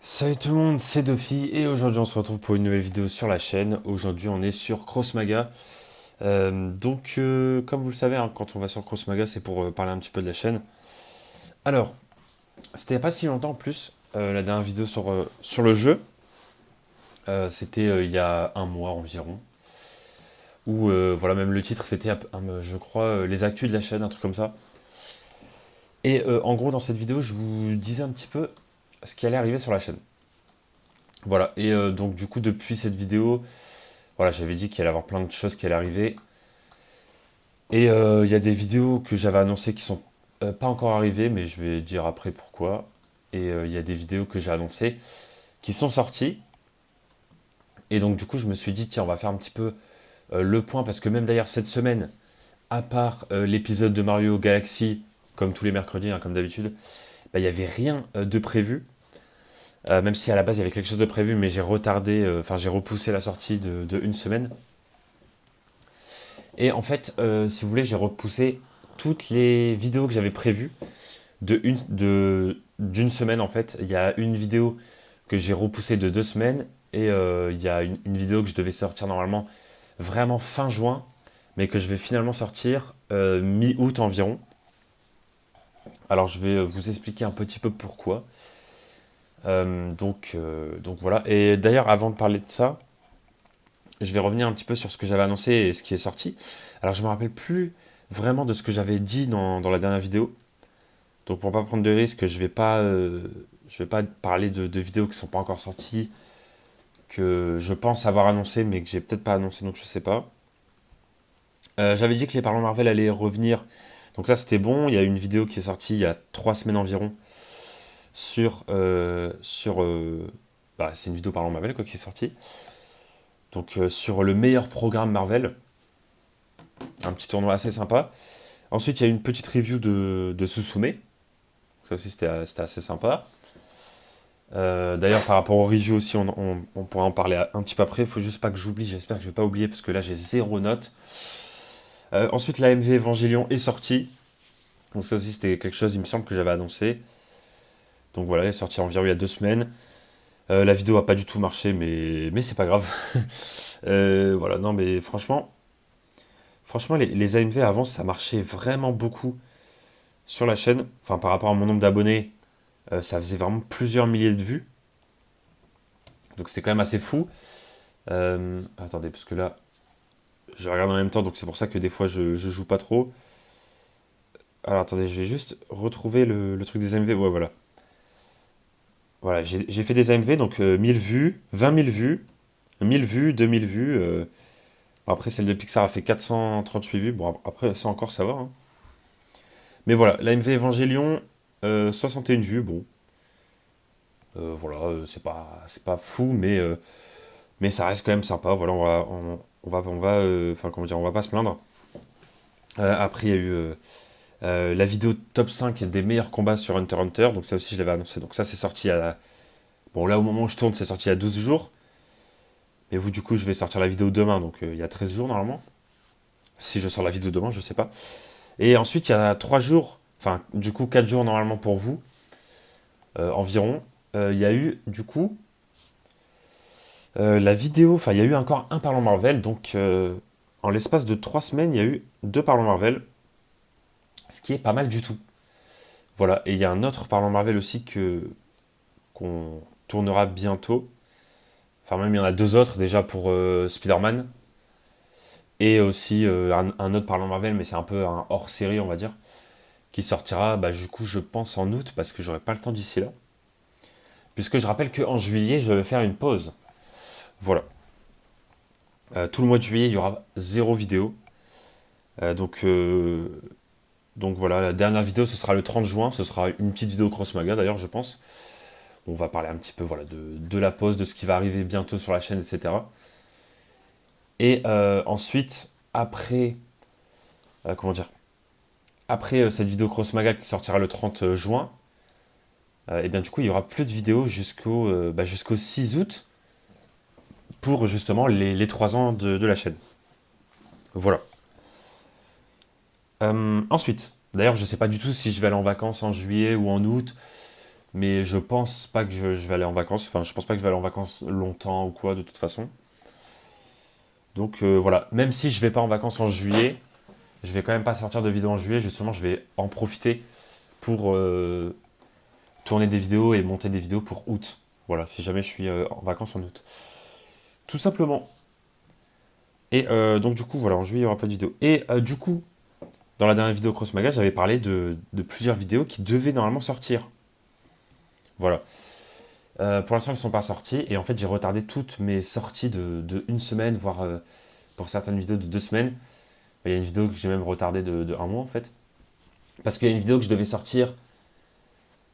Salut tout le monde, c'est Dofi et aujourd'hui on se retrouve pour une nouvelle vidéo sur la chaîne. Aujourd'hui on est sur Crossmaga. Comme vous le savez, hein, quand on va sur Crossmaga c'est pour parler un petit peu de la chaîne. Alors, c'était il n'y a pas si longtemps en plus, la dernière vidéo sur le jeu. C'était il y a un mois environ. Où voilà, même le titre c'était je crois les actus de la chaîne, un truc comme ça. Et en gros dans cette vidéo je vous disais un petit peu ce qui allait arriver sur la chaîne. Voilà, et donc du coup depuis cette vidéo, voilà, j'avais dit qu'il allait y avoir plein de choses qui allaient arriver. Et il y a des vidéos que j'avais annoncées qui sont pas encore arrivées, mais je vais dire après pourquoi. Et il y a des vidéos que j'ai annoncées qui sont sorties. Et donc du coup, je me suis dit, tiens, on va faire un petit peu le point, parce que même d'ailleurs cette semaine, à part l'épisode de Mario Galaxy, comme tous les mercredis, hein, comme d'habitude, bah, il n'y avait rien de prévu. Même si à la base il y avait quelque chose de prévu, mais j'ai retardé, enfin j'ai repoussé la sortie de une semaine. Et en fait, si vous voulez, j'ai repoussé toutes les vidéos que j'avais prévues d'une semaine en fait. Il y a une vidéo que j'ai repoussée de 2 semaines et il y a une vidéo que je devais sortir normalement vraiment fin juin, mais que je vais finalement sortir mi-août environ. Alors je vais vous expliquer un petit peu pourquoi. Donc voilà. Et d'ailleurs, avant de parler de ça, je vais revenir un petit peu sur ce que j'avais annoncé et ce qui est sorti. Alors je me rappelle plus vraiment de ce que j'avais dit dans la dernière vidéo. Donc pour pas prendre de risques, je vais pas parler de vidéos qui sont pas encore sorties, que je pense avoir annoncé, mais que j'ai peut-être pas annoncé, donc je sais pas. J'avais dit que les parlons Marvel allaient revenir, donc ça c'était bon. Il y a une vidéo qui est sortie il y a 3 semaines environ sur c'est une vidéo parlons Marvel quoi qui est sortie. Donc sur le meilleur programme Marvel, un petit tournoi assez sympa. Ensuite il y a une petite review de Susume, ça aussi c'était assez sympa. D'ailleurs, par rapport aux reviews aussi, on pourra en parler un petit peu après. Il faut juste pas que j'oublie. J'espère que je vais pas oublier parce que là j'ai zéro note. Ensuite, la MV Evangelion est sortie. Donc ça aussi c'était quelque chose, il me semble que j'avais annoncé. Donc voilà, elle est sortie environ il y a 2 semaines. La vidéo a pas du tout marché, mais c'est pas grave. Voilà, non mais franchement les AMV avant ça marchait vraiment beaucoup sur la chaîne. Enfin par rapport à mon nombre d'abonnés, ça faisait vraiment plusieurs milliers de vues. Donc c'était quand même assez fou. Attendez, parce que là, je regarde en même temps, donc c'est pour ça que des fois je joue pas trop. Alors attendez, je vais juste retrouver le truc des AMV. Ouais, voilà. Voilà, j'ai fait des AMV, donc 1000 vues, 20 000 vues, 1000 vues, 2000 vues. Après, celle de Pixar a fait 438 vues. Bon, après, ça encore, ça va, hein. Mais voilà, l'AMV Evangelion, 61 vues. Bon, voilà, c'est pas fou, mais ça reste quand même sympa. Voilà, enfin, comment dire, on va pas se plaindre. Après, il y a eu la vidéo top 5 des meilleurs combats sur Hunter x Hunter, donc ça aussi je l'avais annoncé. Donc ça c'est sorti Bon là au moment où je tourne c'est sorti il y a 12 jours. Mais vous du coup je vais sortir la vidéo demain, donc il y a 13 jours normalement. Si je sors la vidéo demain, je sais pas. Et ensuite il y a 3 jours, enfin du coup 4 jours normalement pour vous, environ. Il y a eu du coup la vidéo, enfin il y a eu encore un Parlons Marvel, donc en l'espace de 3 semaines il y a eu 2 Parlons Marvel, ce qui est pas mal du tout. Voilà, et il y a un autre Parlons Marvel aussi qu'on tournera bientôt. Enfin, même il y en a deux autres déjà pour Spider-Man. Et aussi un autre parlant Marvel, mais c'est un peu un hors-série, on va dire. Qui sortira, bah, du coup, je pense en août, parce que j'aurai pas le temps d'ici là. Puisque je rappelle qu'en juillet, je vais faire une pause. Voilà. Tout le mois de juillet, il y aura zéro vidéo. Euh, donc, euh, donc voilà, la dernière vidéo, ce sera le 30 juin. Ce sera une petite vidéo Cross-Maga, d'ailleurs, je pense. On va parler un petit peu voilà, de la pause, de ce qui va arriver bientôt sur la chaîne, etc. Et ensuite, comment dire, après cette vidéo Cross Maga qui sortira le 30 juin, et bien du coup il y aura plus de vidéos jusqu'au 6 août pour justement les 3 ans de la chaîne. Voilà. Ensuite, d'ailleurs je sais pas du tout si je vais aller en vacances en juillet ou en août, Mais je pense pas que je vais aller en vacances. Enfin, je pense pas que je vais aller en vacances longtemps ou quoi, de toute façon. Donc voilà, même si je vais pas en vacances en juillet, je vais quand même pas sortir de vidéo en juillet. Justement, je vais en profiter pour tourner des vidéos et monter des vidéos pour août. Voilà, si jamais je suis en vacances en août. Tout simplement. Et donc du coup, voilà, en juillet, il n'y aura pas de vidéo. Et du coup, dans la dernière vidéo Cross Maga, j'avais parlé de plusieurs vidéos qui devaient normalement sortir. Voilà. Pour l'instant, elles ne sont pas sorties. Et en fait, j'ai retardé toutes mes sorties de une semaine, voire pour certaines vidéos de 2 semaines. Il y a une vidéo que j'ai même retardée de un mois, en fait. Parce qu'il y a une vidéo que je devais sortir,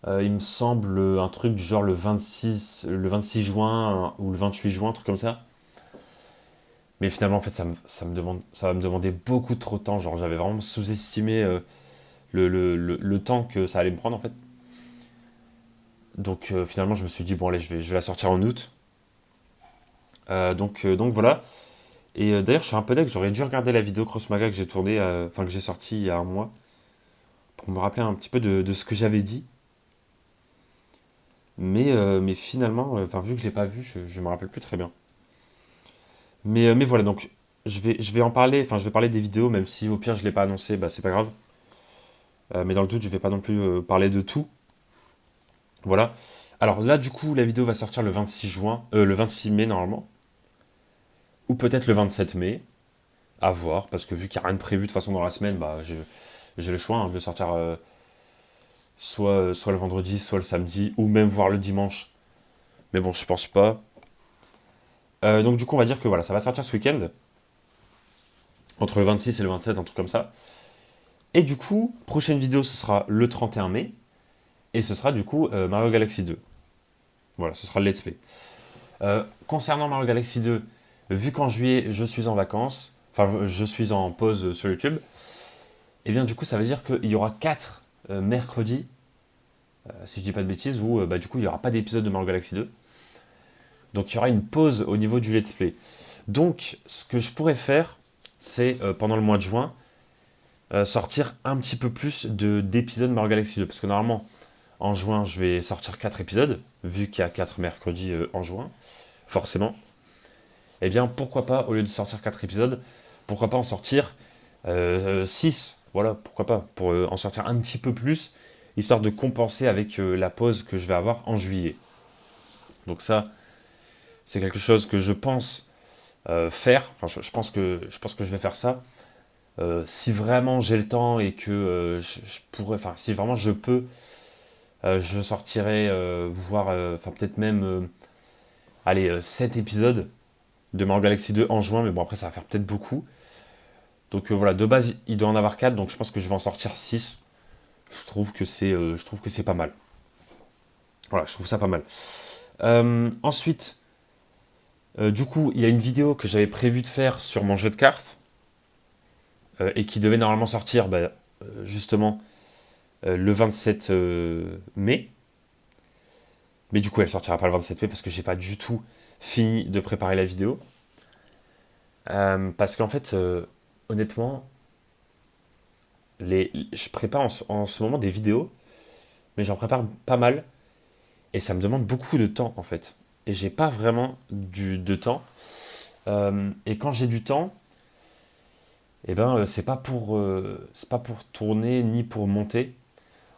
il me semble, un truc du genre le 26 juin ou le 28 juin, un truc comme ça. Mais finalement, en fait, ça va me demander beaucoup trop de temps. Genre, j'avais vraiment sous-estimé le temps que ça allait me prendre, en fait. Donc, finalement, je me suis dit, bon, allez, je vais la sortir en août. Donc voilà. Et d'ailleurs, je suis un peu deg, j'aurais dû regarder la vidéo Cross Maga que j'ai tournée, enfin, que j'ai sortie il y a un mois, pour me rappeler un petit peu de ce que j'avais dit. Mais finalement, enfin, vu que je l'ai pas vu, je me rappelle plus très bien. Mais voilà, donc je vais en parler, enfin je vais parler des vidéos, même si au pire je l'ai pas annoncé, bah c'est pas grave. Mais dans le doute, je vais pas non plus parler de tout. Voilà. Alors là, du coup, la vidéo va sortir le 26 juin, le 26 mai normalement, ou peut-être le 27 mai, à voir, parce que vu qu'il n'y a rien de prévu de toute façon dans la semaine, bah j'ai le choix hein, de le sortir soit le vendredi, soit le samedi, ou même voir le dimanche. Mais bon, je pense pas. Donc du coup, on va dire que voilà, ça va sortir ce week-end, entre le 26 et le 27, un truc comme ça. Et du coup, prochaine vidéo, ce sera le 31 mai. Et ce sera du coup Mario Galaxy 2. Voilà, ce sera le let's play. Concernant Mario Galaxy 2, vu qu'en juillet, je suis en vacances, enfin, je suis en pause sur YouTube, et bien du coup, ça veut dire qu'il y aura 4 mercredis, si je dis pas de bêtises, où bah, du coup, il n'y aura pas d'épisode de Mario Galaxy 2. Donc, il y aura une pause au niveau du let's play. Donc, ce que je pourrais faire, c'est pendant le mois de juin, sortir un petit peu plus d'épisodes Mario Galaxy 2. Parce que normalement, en juin, je vais sortir 4 épisodes, vu qu'il y a 4 mercredis en juin, forcément. Eh bien, pourquoi pas, au lieu de sortir 4 épisodes, pourquoi pas en sortir 6. Voilà, pourquoi pas, pour en sortir un petit peu plus, histoire de compenser avec la pause que je vais avoir en juillet. Donc ça, c'est quelque chose que je pense faire. Enfin, je pense que je vais faire ça. Si vraiment j'ai le temps et que je pourrais, enfin, si vraiment je peux, je sortirai, voire, enfin, peut-être même, allez, 7 épisodes de Mario Galaxy 2 en juin, mais bon, après, ça va faire peut-être beaucoup. Donc voilà, de base, il doit en avoir 4, donc je pense que je vais en sortir 6. Je trouve que c'est pas mal. Voilà, je trouve ça pas mal. Ensuite, du coup, il y a une vidéo que j'avais prévu de faire sur mon jeu de cartes, et qui devait normalement sortir, bah, justement, le 27 mai. Mais du coup, elle sortira pas le 27 mai parce que j'ai pas du tout fini de préparer la vidéo. Parce qu'en fait, honnêtement, je prépare en ce moment des vidéos, mais j'en prépare pas mal et ça me demande beaucoup de temps en fait. Et j'ai pas vraiment de temps. Et quand j'ai du temps, eh ben, c'est pas pour tourner ni pour monter.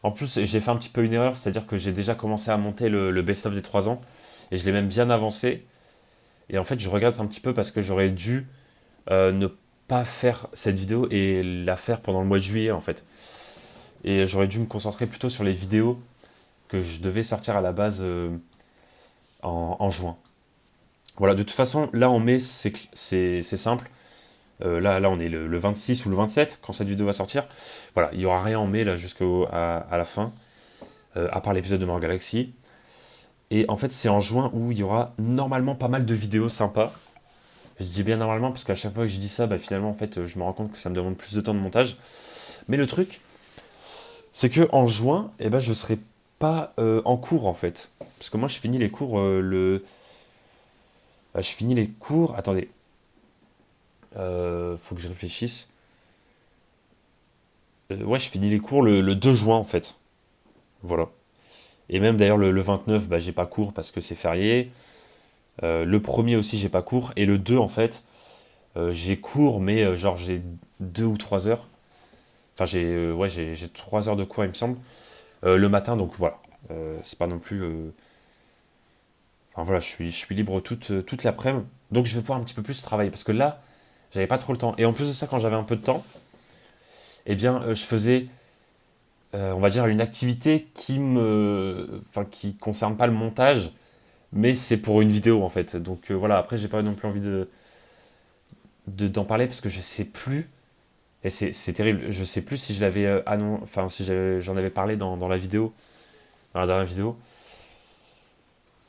En plus, j'ai fait un petit peu une erreur, c'est-à-dire que j'ai déjà commencé à monter le best-of des 3 ans et je l'ai même bien avancé. Et en fait, je regrette un petit peu parce que j'aurais dû ne pas faire cette vidéo et la faire pendant le mois de juillet en fait. Et j'aurais dû me concentrer plutôt sur les vidéos que je devais sortir à la base en juin. Voilà, de toute façon, là en mai, c'est simple. Là, on est le 26 ou le 27 quand cette vidéo va sortir. Voilà, il n'y aura rien en mai là jusqu'à la fin, à part l'épisode de Mario Galaxy. Et en fait, c'est en juin où il y aura normalement pas mal de vidéos sympas. Je dis bien normalement parce qu'à chaque fois que je dis ça, bah, finalement, en fait, je me rends compte que ça me demande plus de temps de montage. Mais le truc, c'est que en juin, eh ben, je serai pas en cours en fait. Parce que moi, je finis les cours je finis les cours. Attendez, faut que je réfléchisse. Ouais, je finis les cours le 2 juin en fait. Voilà. Et même d'ailleurs le 29, bah, j'ai pas cours parce que c'est férié. Le premier aussi, j'ai pas cours. Et le 2 en fait, j'ai cours, mais genre j'ai 2 ou 3 heures. Enfin, j'ai 3 heures de cours, il me semble, le matin, donc voilà. C'est pas non plus. Enfin voilà, je suis libre toute l'après-midi. Donc je vais pouvoir un petit peu plus travailler. Parce que là, j'avais pas trop le temps. Et en plus de ça, quand j'avais un peu de temps, eh bien, je faisais, on va dire, une activité enfin, qui concerne pas le montage, mais c'est pour une vidéo en fait. Donc voilà, après, j'ai pas non plus envie d'en parler parce que je sais plus. Et c'est terrible. Je sais plus si je l'avais enfin si j'en avais parlé dans la vidéo, dans la dernière vidéo.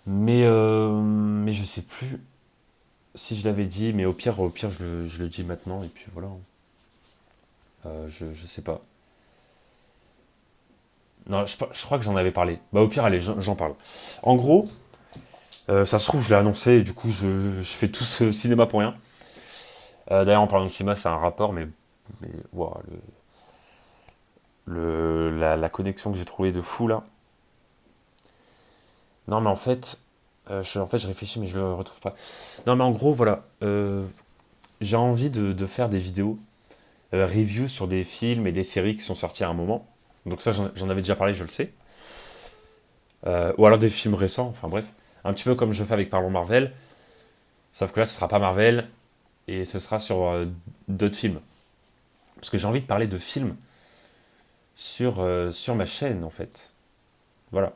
Mais je sais plus si je l'avais dit. Mais au pire, je le dis maintenant et puis voilà. Je sais pas. Non, je crois que j'en avais parlé. Bah au pire, allez, j'en parle. En gros, ça se trouve, je l'ai annoncé et du coup, je fais tout ce cinéma pour rien. D'ailleurs, en parlant de cinéma, c'est un rapport, mais wow, la connexion que j'ai trouvée de fou là. Non, mais en fait, je réfléchis, mais je le retrouve pas. Non, mais en gros, voilà. J'ai envie de faire des vidéos review sur des films et des séries qui sont sortis à un moment. Donc ça, j'en avais déjà parlé, je le sais. Ou alors des films récents, enfin bref. Un petit peu comme je fais avec Parlons Marvel. Sauf que là, ce sera pas Marvel et ce sera sur d'autres films. Parce que j'ai envie de parler de films sur ma chaîne, en fait. Voilà.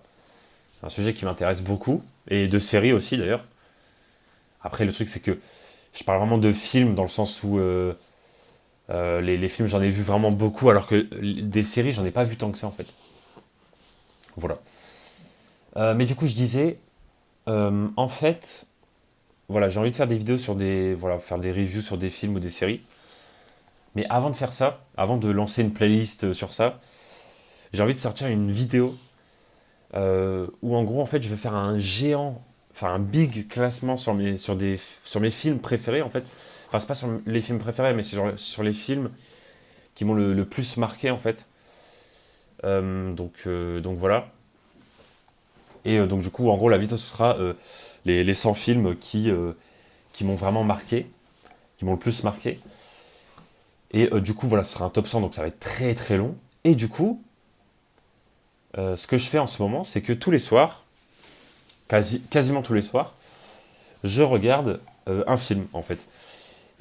C'est un sujet qui m'intéresse beaucoup. Et de séries aussi, d'ailleurs. Après, le truc, c'est que je parle vraiment de films dans le sens où les films, j'en ai vu vraiment beaucoup, alors que des séries, j'en ai pas vu tant que ça, en fait. Voilà. Mais du coup, je disais, en fait, voilà, j'ai envie de faire des vidéos sur voilà, faire des reviews sur des films ou des séries. Mais avant de faire ça, avant de lancer une playlist sur ça, j'ai envie de sortir une vidéo où en gros, en fait, je vais faire un géant, enfin un big classement sur mes films préférés, en fait. Enfin, c'est pas sur les films préférés, mais sur les films qui m'ont le plus marqué, en fait. Donc voilà. Et donc du coup, en gros, la vidéo, ce sera les 100 films qui m'ont vraiment marqué, qui m'ont le plus marqué. Et du coup, voilà, ce sera un top 100, donc ça va être très très long. Et du coup, ce que je fais en ce moment, c'est que tous les soirs, quasiment tous les soirs, je regarde un film, en fait.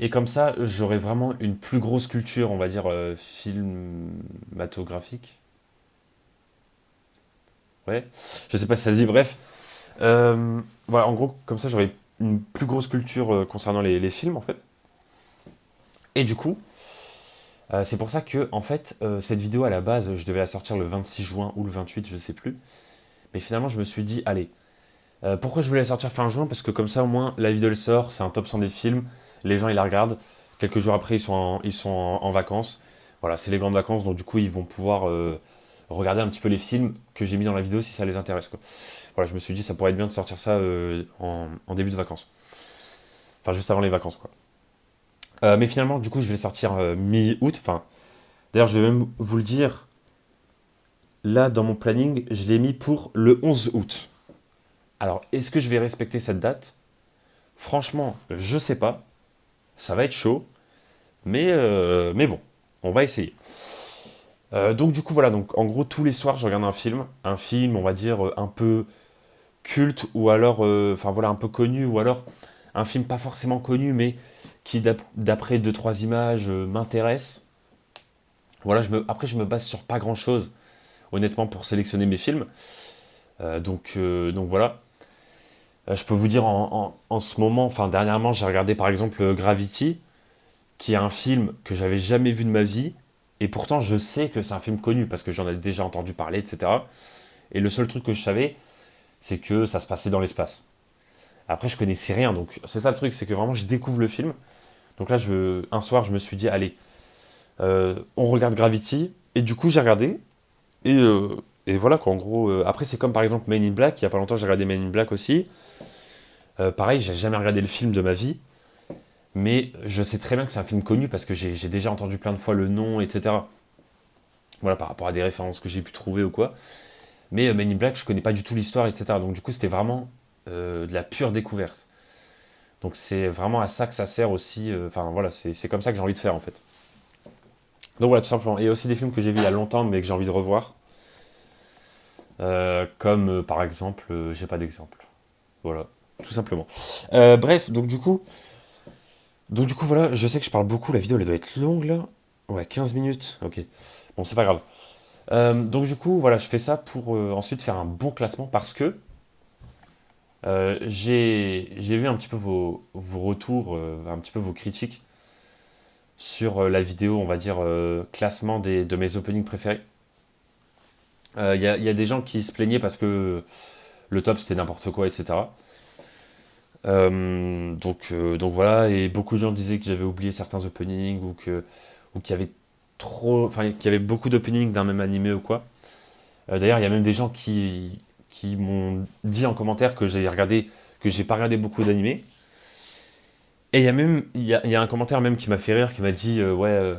Et comme ça, j'aurai vraiment une plus grosse culture, on va dire, filmatographique. Ouais, je sais pas si ça se dit, bref. Voilà, en gros, comme ça, j'aurai une plus grosse culture concernant les films, en fait. Et du coup, c'est pour ça que, en fait, cette vidéo à la base, je devais la sortir le 26 juin ou le 28, je sais plus. Mais finalement, je me suis dit, allez, pourquoi je voulais la sortir fin juin? Parce que comme ça, au moins, la vidéo elle sort, c'est un top 100 des films, les gens ils la regardent. Quelques jours après, ils sont en vacances. Voilà, c'est les grandes vacances, donc du coup, ils vont pouvoir regarder un petit peu les films que j'ai mis dans la vidéo si ça les intéresse, quoi. Voilà, je me suis dit, ça pourrait être bien de sortir ça en début de vacances. Enfin, juste avant les vacances, quoi. Mais finalement, du coup, je vais sortir mi-août. Enfin, d'ailleurs, je vais même vous le dire, là, dans mon planning, je l'ai mis pour le 11 août. Alors, est-ce que je vais respecter cette date? Franchement, je sais pas. Ça va être chaud. Mais bon, on va essayer. Donc, du coup, voilà. Donc, en gros, tous les soirs, je regarde un film. Un film, on va dire, un peu culte ou alors, enfin voilà, un peu connu ou alors un film pas forcément connu, mais qui, d'après deux trois images, m'intéresse. Voilà, après, je me base sur pas grand-chose, honnêtement, pour sélectionner mes films. Donc voilà. Je peux vous dire en ce moment, enfin dernièrement, j'ai regardé par exemple Gravity, qui est un film que j'avais jamais vu de ma vie, et pourtant je sais que c'est un film connu parce que j'en ai déjà entendu parler, etc. Et le seul truc que je savais, c'est que ça se passait dans l'espace. Après, je connaissais rien, donc c'est ça le truc, c'est que vraiment je découvre le film. Donc là, un soir, je me suis dit, allez, on regarde Gravity, et du coup j'ai regardé, et voilà quoi, en gros. Après, c'est comme par exemple Men in Black, il y a pas longtemps j'ai regardé Men in Black aussi. Pareil, j'ai jamais regardé le film de ma vie, mais je sais très bien que c'est un film connu parce que j'ai déjà entendu plein de fois le nom, etc. Voilà, par rapport à des références que j'ai pu trouver ou quoi. Mais Men in Black, je connais pas du tout l'histoire, etc. Donc du coup, c'était vraiment de la pure découverte. Donc c'est vraiment à ça que ça sert aussi. Enfin voilà, c'est comme ça que j'ai envie de faire en fait. Donc voilà, tout simplement. Et aussi des films que j'ai vus il y a longtemps, mais que j'ai envie de revoir. Comme par exemple, j'ai pas d'exemple. Voilà, tout simplement. Bref, donc du coup voilà, je sais que je parle beaucoup, la vidéo elle doit être longue là. Ouais, 15 minutes, ok. Bon, c'est pas grave. Donc du coup, voilà, je fais ça pour ensuite faire un bon classement parce que j'ai vu un petit peu vos retours, un petit peu vos critiques sur la vidéo, on va dire, classement de mes openings préférés. Il y a des gens qui se plaignaient parce que le top c'était n'importe quoi, etc. Donc voilà, et beaucoup de gens disaient que j'avais oublié certains openings ou qu'il y avait enfin qu'il y avait beaucoup d'openings d'un même animé ou quoi. D'ailleurs, il y a même des gens qui m'ont dit en commentaire que j'ai pas regardé beaucoup d'animés. Et il y a un commentaire même qui m'a fait rire, qui m'a dit ouais,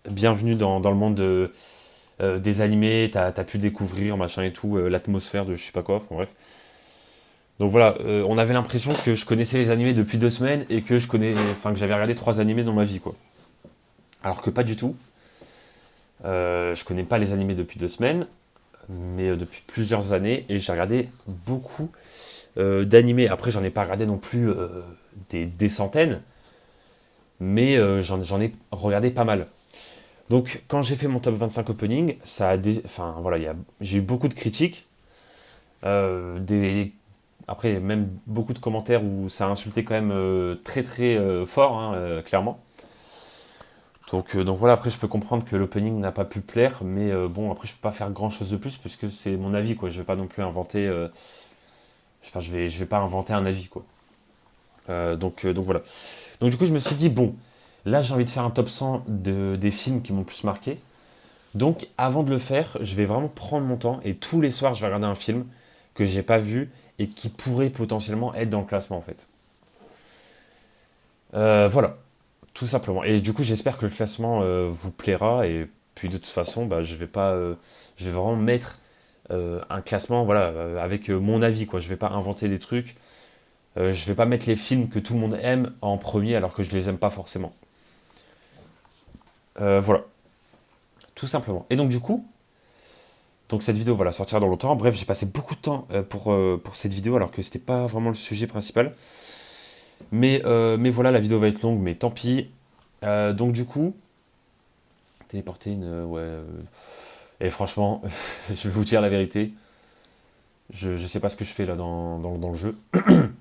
bienvenue dans le monde des animés, t'as pu découvrir machin et tout, l'atmosphère de je sais pas quoi. Enfin, bref. Donc voilà, on avait l'impression que je connaissais les animés depuis 2 semaines et que j'avais regardé 3 animés dans ma vie, quoi. Alors que pas du tout. Je connais pas les animés depuis 2 semaines, mais depuis plusieurs années, et j'ai regardé beaucoup d'animés. Après, j'en ai pas regardé non plus des centaines, mais j'en ai regardé pas mal. Donc, quand j'ai fait mon top 25 opening, enfin voilà, j'ai eu beaucoup de critiques, après même beaucoup de commentaires où ça a insulté quand même très très fort, hein, clairement. Donc voilà, après je peux comprendre que l'opening n'a pas pu plaire, mais bon, après je peux pas faire grand chose de plus puisque c'est mon avis, quoi. Je vais pas non plus inventer. Enfin, je vais pas inventer un avis, quoi. Donc voilà. Donc du coup, je me suis dit, bon, là j'ai envie de faire un top 100 des films qui m'ont le plus marqué. Donc avant de le faire, je vais vraiment prendre mon temps et tous les soirs, je vais regarder un film que j'ai pas vu et qui pourrait potentiellement être dans le classement, en fait. Voilà, tout simplement. Et du coup, j'espère que le classement vous plaira. Et puis de toute façon, bah, je vais vraiment mettre un classement, voilà, avec mon avis, quoi. Je vais pas inventer des trucs. Je vais pas mettre les films que tout le monde aime en premier alors que je les aime pas forcément. Voilà, tout simplement. Et donc du coup, donc cette vidéo va sortira dans longtemps. Bref, j'ai passé beaucoup de temps pour cette vidéo alors que c'était pas vraiment le sujet principal. Mais voilà, la vidéo va être longue, mais tant pis. Donc du coup, téléporter ouais. Et franchement, je vais vous dire la vérité. Je sais pas ce que je fais là dans le jeu,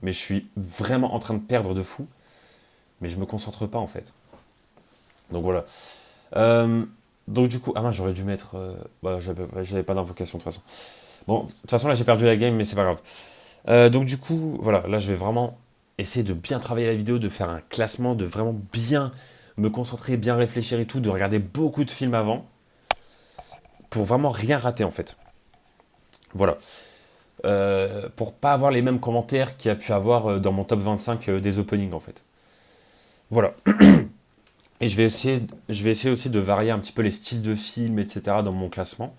mais je suis vraiment en train de perdre de fou. Mais je me concentre pas en fait. Donc voilà. Euh, donc du coup, ah mince, j'aurais dû mettre. Bah, j'avais pas d'invocation de toute façon. Bon, de toute façon là j'ai perdu la game, mais c'est pas grave. Donc du coup, voilà, là je vais vraiment essayer de bien travailler la vidéo, de faire un classement, de vraiment bien me concentrer, bien réfléchir et tout, de regarder beaucoup de films avant, pour vraiment rien rater en fait. Voilà. Pour pas avoir les mêmes commentaires qu'il y a pu avoir dans mon top 25 des openings en fait. Voilà. Et je vais essayer aussi de varier un petit peu les styles de films, etc. dans mon classement.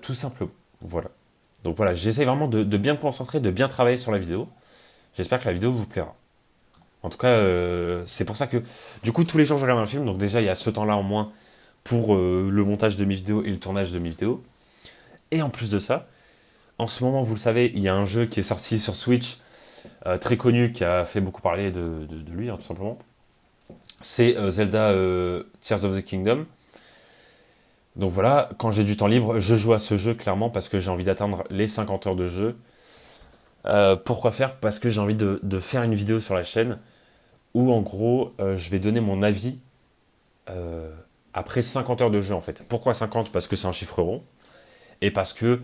Tout simplement. Voilà. Donc voilà, j'essaie vraiment de bien me concentrer, de bien travailler sur la vidéo. J'espère que la vidéo vous plaira. En tout cas, c'est pour ça que, du coup, tous les jours je regarde un film. Donc déjà, il y a ce temps-là en moins pour le montage de mes vidéos et le tournage de mes vidéos. Et en plus de ça, en ce moment, vous le savez, il y a un jeu qui est sorti sur Switch, très connu, qui a fait beaucoup parler de lui, hein, tout simplement. C'est Zelda Tears of the Kingdom. Donc voilà, quand j'ai du temps libre, je joue à ce jeu clairement parce que j'ai envie d'atteindre les 50 heures de jeu. Pourquoi faire? Parce que j'ai envie de faire une vidéo sur la chaîne où en gros je vais donner mon avis euh, après 50 heures de jeu en fait. Pourquoi 50? Parce que c'est un chiffre rond et parce que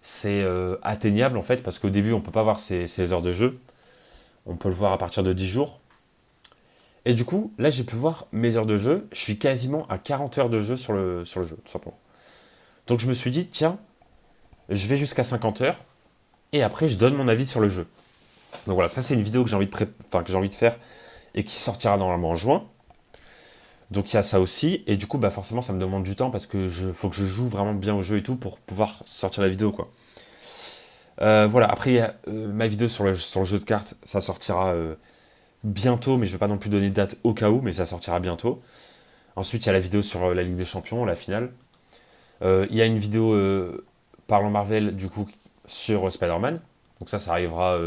c'est atteignable en fait, parce qu'au début on peut pas voir ces heures de jeu, on peut le voir à partir de 10 jours. Et du coup, là j'ai pu voir mes heures de jeu, je suis quasiment à 40 heures de jeu sur le jeu, tout simplement. Donc je me suis dit, tiens, je vais jusqu'à 50 heures, et après je donne mon avis sur le jeu. Donc voilà, ça c'est une vidéo que j'ai envie de faire et qui sortira normalement en juin. Donc il y a ça aussi, et du coup bah forcément ça me demande du temps parce que faut que je joue vraiment bien au jeu et tout pour pouvoir sortir la vidéo quoi. Voilà, après il y a ma vidéo sur le jeu de cartes, ça sortira bientôt, mais je vais pas non plus donner de date au cas où, mais ça sortira bientôt. Ensuite il y a la vidéo sur la Ligue des Champions, la finale. Il y a une vidéo parlant Marvel du coup sur Spider-Man, donc ça arrivera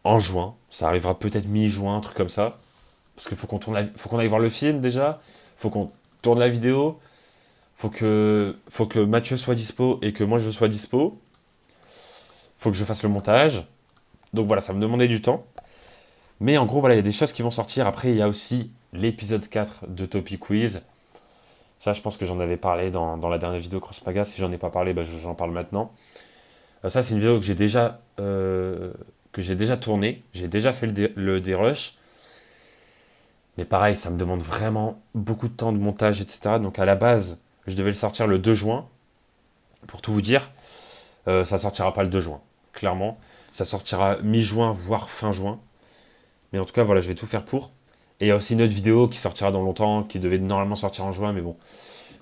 en juin, ça arrivera peut-être mi-juin, un truc comme ça. Parce qu'il faut qu'on aille voir le film déjà, faut qu'on tourne la vidéo, faut que Mathieu soit dispo et que moi je sois dispo, faut que je fasse le montage. Donc voilà, ça me demandait du temps. Mais en gros, voilà, il y a des choses qui vont sortir. Après, il y a aussi l'épisode 4 de Topic Quiz. Ça, je pense que j'en avais parlé dans la dernière vidéo Cross Paga. Si j'en ai pas parlé, bah, j'en parle maintenant. Ça, c'est une vidéo que j'ai déjà tournée. J'ai déjà fait le dérush. Mais pareil, ça me demande vraiment beaucoup de temps de montage, etc. Donc à la base, je devais le sortir le 2 juin. Pour tout vous dire, ça sortira pas le 2 juin. Clairement, ça sortira mi-juin, voire fin juin. Mais en tout cas, voilà, je vais tout faire pour. Et il y a aussi une autre vidéo qui sortira dans longtemps, qui devait normalement sortir en juin, mais bon,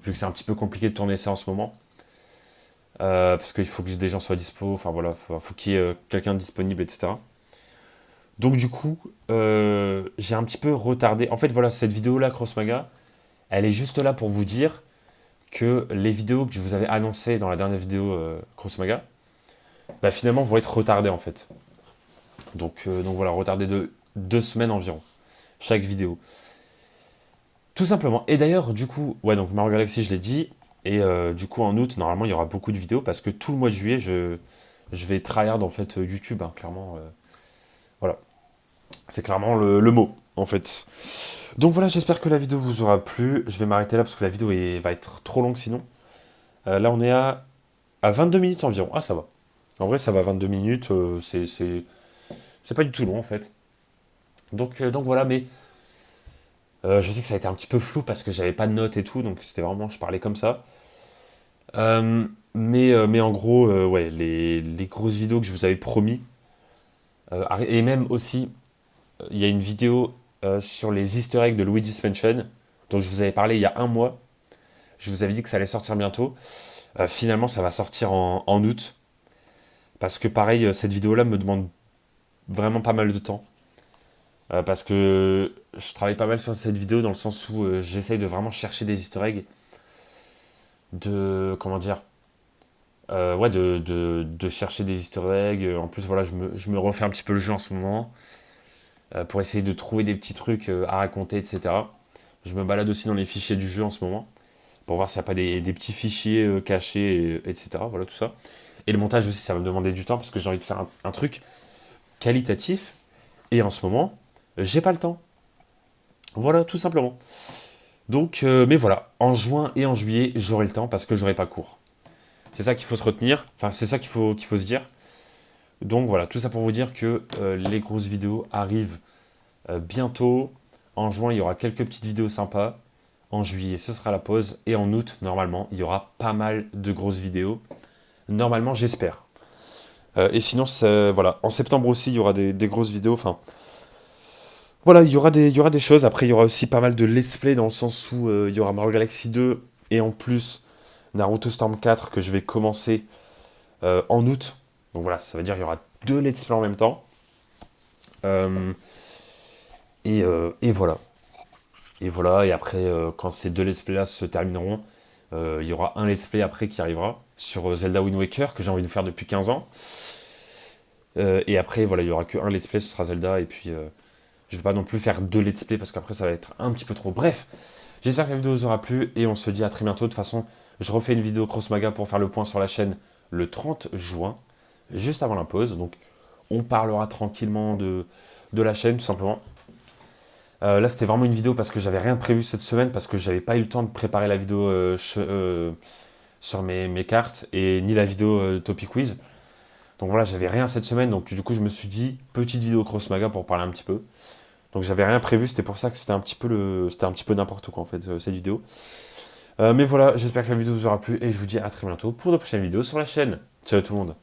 vu que c'est un petit peu compliqué de tourner ça en ce moment, parce qu'il faut que des gens soient dispo, enfin voilà, faut qu'il y ait quelqu'un de disponible, etc. Donc du coup, j'ai un petit peu retardé. En fait, voilà, cette vidéo-là, Crossmaga, elle est juste là pour vous dire que les vidéos que je vous avais annoncées dans la dernière vidéo Crossmaga, bah, finalement vont être retardées en fait. Donc voilà, retardées de 2 semaines environ, chaque vidéo. Tout simplement. Et d'ailleurs, du coup, ouais, donc Mario Galaxy, je l'ai dit. Et du coup, en août, normalement, il y aura beaucoup de vidéos parce que tout le mois de juillet, je vais tryhard en fait YouTube, hein, clairement. Voilà. C'est clairement le mot, en fait. Donc voilà, j'espère que la vidéo vous aura plu. Je vais m'arrêter là parce que la vidéo va être trop longue sinon. Là, on est à 22 minutes environ. Ah, ça va. En vrai, ça va, 22 minutes. C'est pas du tout long, en fait. Donc voilà, mais je sais que ça a été un petit peu flou parce que j'avais pas de notes et tout. Donc c'était vraiment, je parlais comme ça. Mais en gros, ouais, les grosses vidéos que je vous avais promis. Et même aussi, il y a une vidéo sur les easter eggs de Luigi's Mansion, dont je vous avais parlé il y a un mois. Je vous avais dit que ça allait sortir bientôt. Finalement, ça va sortir en août. Parce que pareil, cette vidéo-là me demande vraiment pas mal de temps. Parce que je travaille pas mal sur cette vidéo dans le sens où j'essaye de vraiment chercher des easter eggs. Comment dire, ouais, de chercher des easter eggs. En plus, voilà, je me refais un petit peu le jeu en ce moment pour essayer de trouver des petits trucs à raconter, etc. Je me balade aussi dans les fichiers du jeu en ce moment pour voir s'il n'y a pas des petits fichiers cachés, etc. Voilà, tout ça. Et le montage aussi, ça va me demander du temps parce que j'ai envie de faire un truc qualitatif. Et en ce moment, j'ai pas le temps. Voilà, tout simplement. Donc, mais voilà, en juin et en juillet, j'aurai le temps parce que j'aurai pas cours. C'est ça qu'il faut se retenir. Enfin, c'est ça qu'il faut se dire. Donc voilà, tout ça pour vous dire que les grosses vidéos arrivent bientôt. En juin, il y aura quelques petites vidéos sympas. En juillet, ce sera la pause. Et en août, normalement, il y aura pas mal de grosses vidéos. Normalement, j'espère. Et sinon, voilà. En septembre aussi, il y aura des grosses vidéos. Enfin, voilà, il y aura des choses. Après, il y aura aussi pas mal de let's play dans le sens où il y aura Mario Galaxy 2 et en plus Naruto Storm 4 que je vais commencer en août. Donc voilà, ça veut dire qu'il y aura 2 let's play en même temps. Euh, et voilà. Et voilà, et après, quand ces 2 let's play là se termineront, il y aura un let's play après qui arrivera sur Zelda Wind Waker que j'ai envie de faire depuis 15 ans. Et après, voilà, il y aura qu'un let's play, ce sera Zelda. Et puis, je vais pas non plus faire 2 let's play parce qu'après, ça va être un petit peu trop. Bref, j'espère que la vidéo vous aura plu et on se dit à très bientôt. De toute façon, je refais une vidéo Cross Maga pour faire le point sur la chaîne le 30 juin, juste avant la pause. Donc, on parlera tranquillement de la chaîne, tout simplement. Là, c'était vraiment une vidéo parce que j'avais rien prévu cette semaine, parce que j'avais pas eu le temps de préparer la vidéo sur mes cartes et ni la vidéo Topic Quiz. Donc voilà, j'avais rien cette semaine, donc du coup, je me suis dit petite vidéo Cross Maga pour parler un petit peu. Donc j'avais rien prévu, c'était pour ça que c'était un petit peu n'importe quoi en fait cette vidéo. Mais voilà, j'espère que la vidéo vous aura plu et je vous dis à très bientôt pour de prochaines vidéos sur la chaîne. Ciao tout le monde.